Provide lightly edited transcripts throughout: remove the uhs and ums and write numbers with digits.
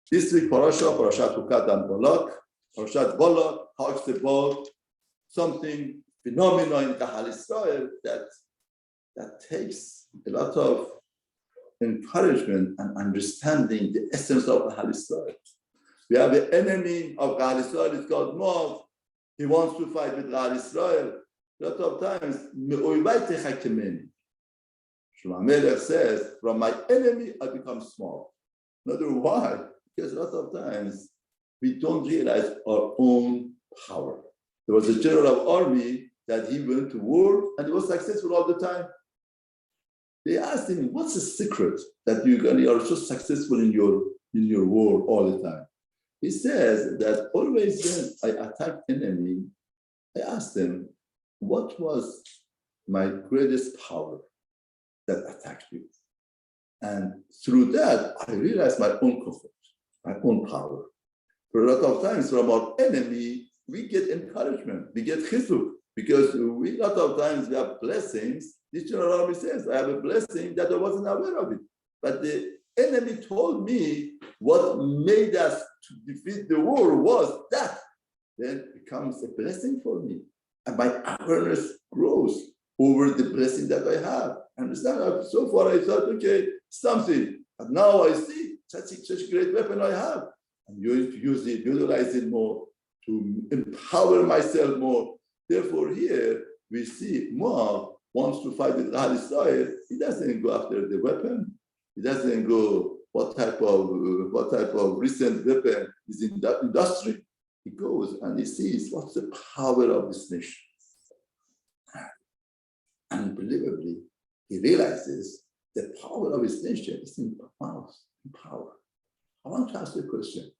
This week, Parashat Chukat and Balak. Parashat Balak talks about something phenomenal in Kahal Israel that takes a lot of encouragement and understanding the essence of Kahal Israel. We have an enemy of Kahal Israel, it's called Moab. He wants to fight with Kahal Israel. A lot of times, Shlomo Melech says, from my enemy, I become small. Not why? Because a lot of times, we don't realize our own power. There was a general of army that he went to war and he was successful all the time. They asked him, what's the secret that you are so successful in your war all the time? He says that always when I attack enemy, I ask them, what was my greatest power that attacked you? And through that, I realized my own comfort, my own power. For a lot of times from our enemy, we get encouragement, we get chizuk, because a lot of times we have blessings. This general army says, I have a blessing that I wasn't aware of it. But the enemy told me what made us to defeat the war was that. Then it becomes a blessing for me. And my awareness grows over the blessing that I have. Understand? So far I thought, okay, something. But now I see such a great weapon I have. I'm going to use it, utilize it more, to empower myself more. Therefore, here we see Moab wants to fight with Kahal Israel. He doesn't go after the weapon. He doesn't go what type of recent weapon is in that industry. He goes and he sees what's the power of this nation. Unbelievably, he realizes the power of his nation is in power. I want to ask you a question.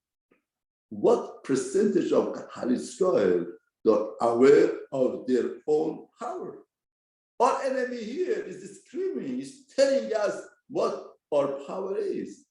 What percentage of Kahal Israel are aware of their own power? Our enemy here is screaming, is telling us what our power is.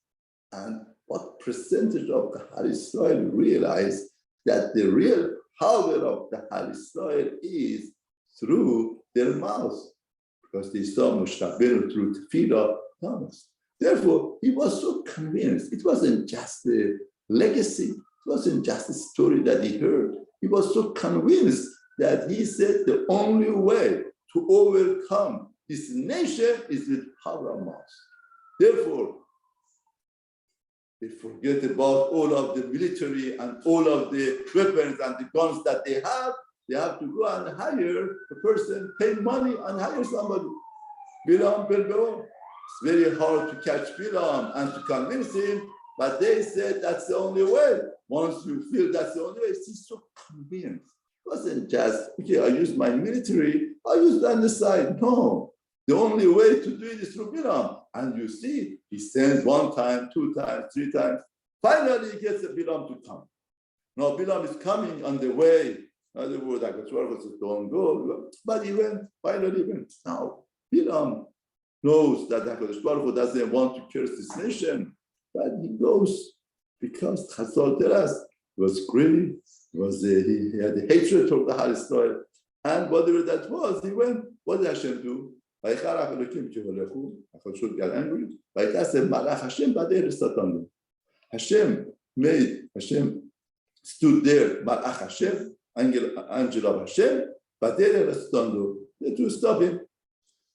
And what percentage of Kahal Israel realize that the real power of Kahal Israel is through their mouths, because they saw Moshe Rabbeinu through Tefillah tongues. Therefore, he was so convinced. It wasn't just a legacy. It wasn't just a story that he heard. He was so convinced that he said the only way to overcome this nation is with power of mouth. Therefore, they forget about all of the military and all of the weapons and the guns that they have. They have to go and hire a person, pay money and hire somebody. Bilam, it's very hard to catch Bilam and to convince him, but they said that's the only way. Once you feel that's the only way, he's so convinced. It wasn't just, okay, I use my military, I use it on the side. No, the only way to do it is through Bilam. And you see, he sends 1 time, 2 times, 3 times. Finally, he gets the Bilam to come. Now, Bilam is coming on the way. In other words, HaKadosh says, don't go. But he went, finally went. Now, Bilam knows that HaKadosh Baruch Hu doesn't want to curse this nation, but he goes because Chazal tells us he was greedy, he had a hatred for the Kahal Israel, and whatever that was, he went. What did Hashem do? Hashem stood there, Malach Hashem, angel of Hashem, to stop him.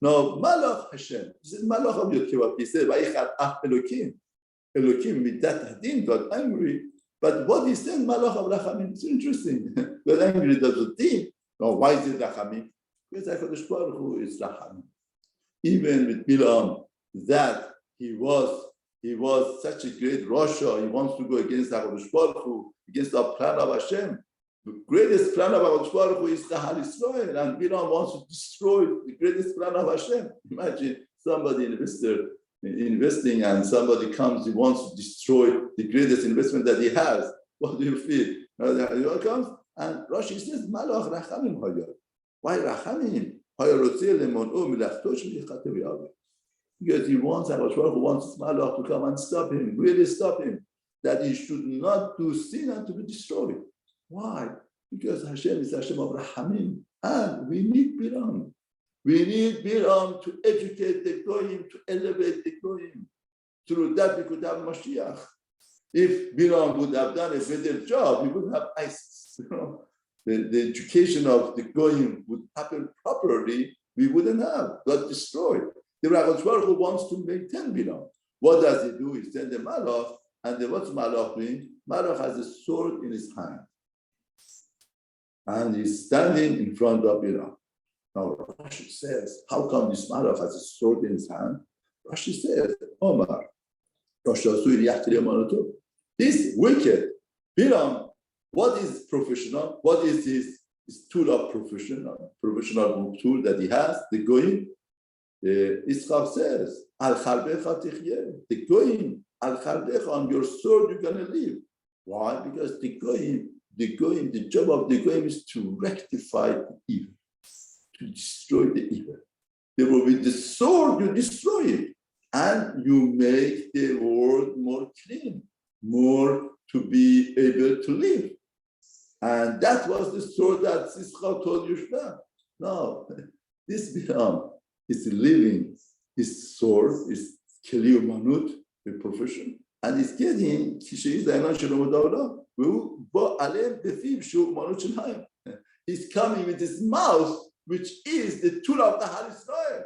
Now, Malach Hashem, this is Malach of Yod. He said, Elokim midat hadin, got angry. But what he said, Malach of Rachamim, it's interesting. Got angry, does the din. Now, why is it Rachamim? Because HaKadosh Baruch Hu is Rachamim. Even with Bilam, that he was such a great Rasha, he wants to go against HaKadosh Baruch Hu, against the plan of Hashem. The greatest plan of HaKadosh Baruch Hu is Kahal Israel, and Bilam wants to destroy the greatest plan of Hashem. Imagine somebody investing and somebody comes, he wants to destroy the greatest investment that he has. What do you feel? He comes, and Rashi says, Malach Rachamim Hayar. Why Rachamim? Because he wants, HaKadosh Baruch Hu wants Malach to come and stop him, really stop him, that he should not do sin and to be destroyed. Why? Because Hashem is Hashem of Rachamim, and we need Bilam. We need Bilam to educate the Goyim, to elevate the Goyim. Through that we could have Mashiach. If Bilam would have done a better job, he wouldn't have ISIS. The education of the Goyim would happen properly, we wouldn't have got destroyed. The Hakadosh Baruch Hu wants to maintain Bilam. What does he do? He sends the Malach, and what's Malach doing? Malach has a sword in his hand, and he's standing in front of Bilam. Now Rashi says, how come this Malach has a sword in his hand? Rashi says, Omar, this wicked Bilam, what is professional? What is his tool of professional tool that he has? The Goyim. Yitzchak says, Al Chalbecha Tichyeh. The Goyim, Al Chalbecha, on your sword you're going to live. Why? Because the Goyim, the job of the Goyim is to rectify the evil, to destroy the evil. Therefore, with the sword you destroy it, and you make the world more clean, more to be able to live. And that was the sword that Yitzchak told Yushba. No, this Bilam is living his sword, is Keli Umanut, the profession, and he's getting he's coming with his mouth, which is the tool of the Hal Israel.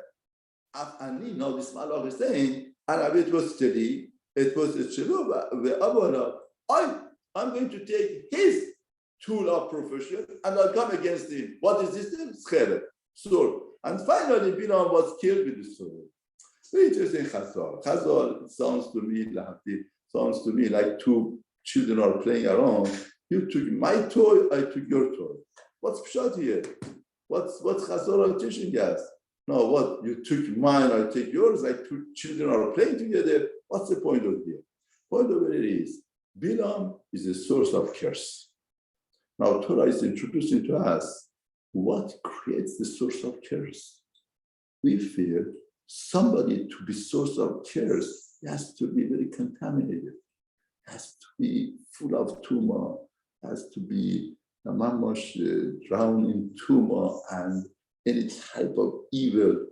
And now this Malach is saying, and it was steady, it was a Cheluba, I'm going to take his tool of profession and I'll come against him. What is this thing? Sword. And finally, Bilam was killed with the sword. Very interesting Chazal. Chazal sounds to me like two children are playing around. You took my toy, I took your toy. What's pshat here? What's Chazal are teaching us? No, what? You took mine, I take yours, like two children are playing together. What's the point of here? Point of it is, Bilam is a source of curse. Now, Torah is introducing to us what creates the source of curse. We feel somebody to be source of curse has to be very contaminated, has to be full of tumor, has to be drowned in tumor and any type of evil.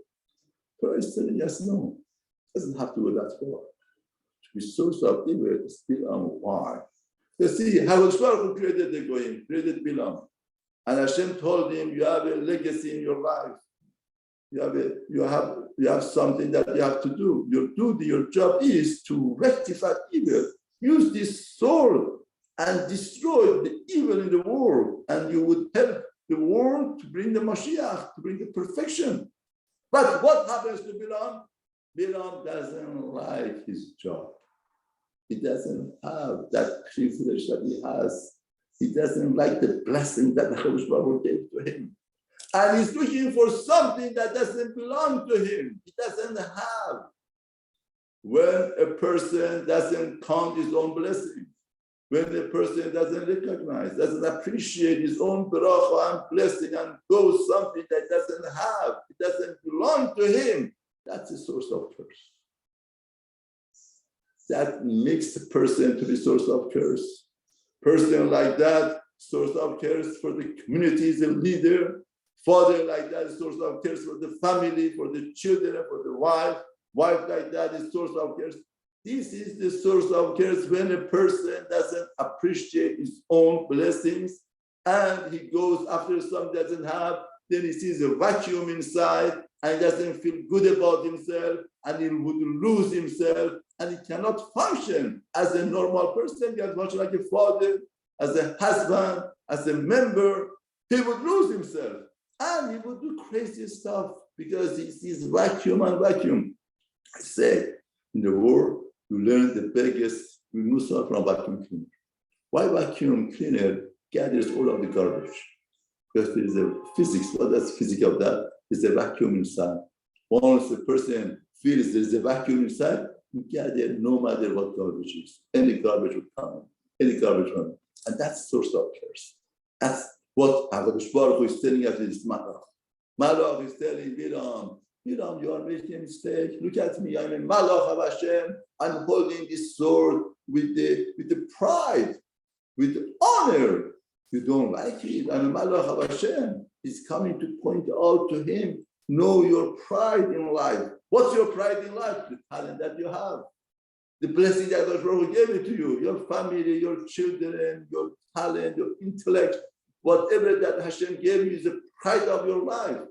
Torah is telling us no, it doesn't have to go that far. To be source of evil is Bilam. Why? You see, Hakadosh Baruch Hu created the Goyim, created Bilam. And Hashem told him, you have a legacy in your life. You have something that you have to do. Your duty, your job is to rectify evil. Use this sword and destroy the evil in the world. And you would help the world to bring the Mashiach, to bring the perfection. But what happens to Bilam? Bilam doesn't like his job. He doesn't have that privilege that he has. He doesn't like the blessing that the Hakadosh Baruch Hu gave to him. And he's looking for something that doesn't belong to him. He doesn't have. When a person doesn't count his own blessing, when a person doesn't recognize, doesn't appreciate his own bracha and blessing and goes something that doesn't have, it doesn't belong to him, that's a source of curse. That makes the person to be source of curse. Person like that, source of curse for the community, is a leader. Father like that is source of curse for the family, for the children, for the wife. Wife like that is source of curse. This is the source of curse when a person doesn't appreciate his own blessings and he goes after something he doesn't have, then he sees a vacuum inside and he doesn't feel good about himself and he would lose himself and he cannot function as a normal person. He cannot function like a father, as a husband, as a member. He would lose himself and he would do crazy stuff because he sees vacuum and vacuum. I say, in the world, you learn the biggest Mussar from vacuum cleaner. Why vacuum cleaner gathers all of the garbage? Because there is a physics. What is physics of that? There's a vacuum inside. Once a person feels there's a vacuum inside, you gather no matter what garbage is. Any garbage will come, any garbage will come. And that's source of curse. That's what Hakadosh Baruch Hu is telling us in this Malach. Malach is telling Bilam, you are making a mistake. Look at me, I'm a Malach of Hashem. I'm holding this sword with the pride, with the honor. You don't like it. I'm a Malach of Hashem. He's coming to point out to him, know your pride in life. What's your pride in life? The talent that you have. the blessing that God gave it to you, your family, your children, your talent, your intellect, whatever that Hashem gave you is the pride of your life.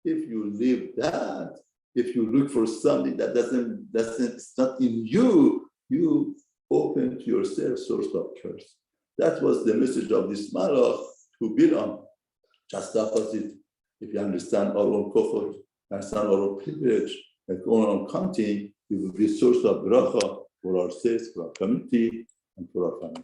If you leave that, if you look for something that it's not in you, you open to yourself source of curse. That was the message of this Malach to Bilam. Just the opposite. If you understand our own comfort, understand our own privilege, and our own counting, it will be a source of bracha for ourselves, for our community, and for our family.